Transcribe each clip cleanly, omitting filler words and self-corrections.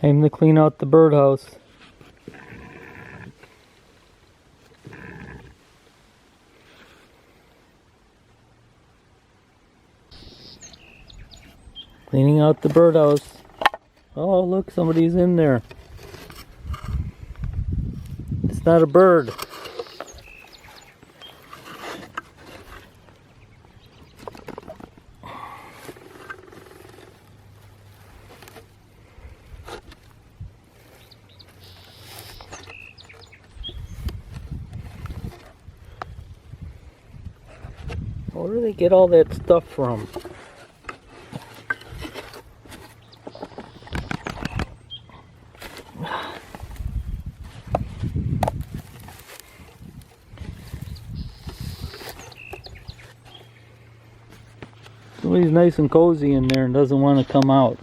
Time to clean out the birdhouse. Cleaning out the birdhouse. Oh, look, somebody's in there. It's not a bird. Where do they get all that stuff from? Somebody's nice and cozy in there and doesn't want to come out.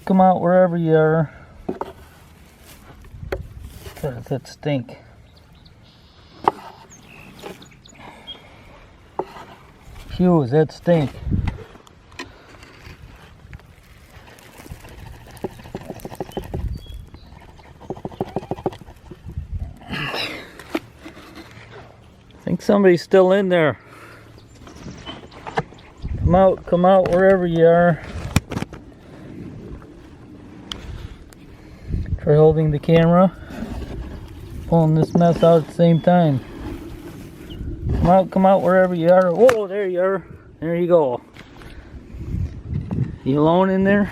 Come out wherever you are. God, does that stink? Phew, does that stink? I think somebody's still in there. Come out wherever you are. Try holding the camera, pulling this mess out at the same time. Come out wherever you are. Whoa, there you are. There you go. You alone in there?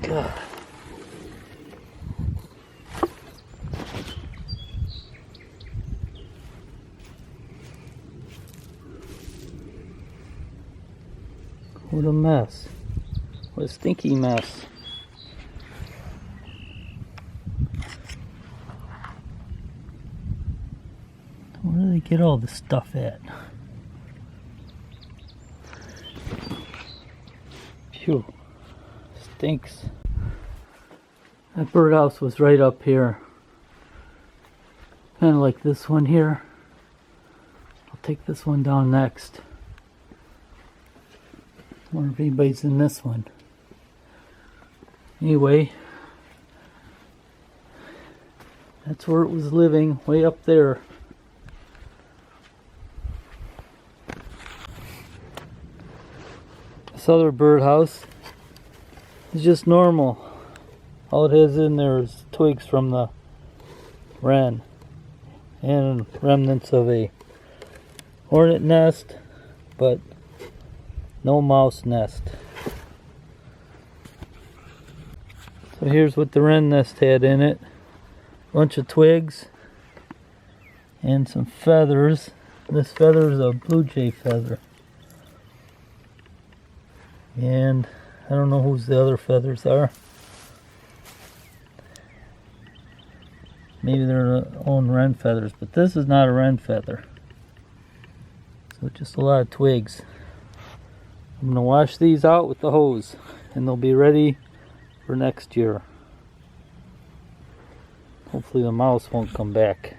God. What a mess. What a stinky mess. Where do they get all this stuff at? Phew. Stinks. That birdhouse was right up here. Kind of like this one here. I'll take this one down next. I wonder if anybody's in this one. Anyway, that's where it was living, way up there. This other birdhouse is just normal. All it has in there is twigs from the wren and remnants of a hornet nest, but no mouse nest. So here's what the wren nest had in it. A bunch of twigs and some feathers. This feather is a blue jay feather. And I don't know whose the other feathers are. Maybe they're their own wren feathers, but this is not a wren feather. So just a lot of twigs. I'm going to wash these out with the hose and they'll be ready for next year. Hopefully the mouse won't come back.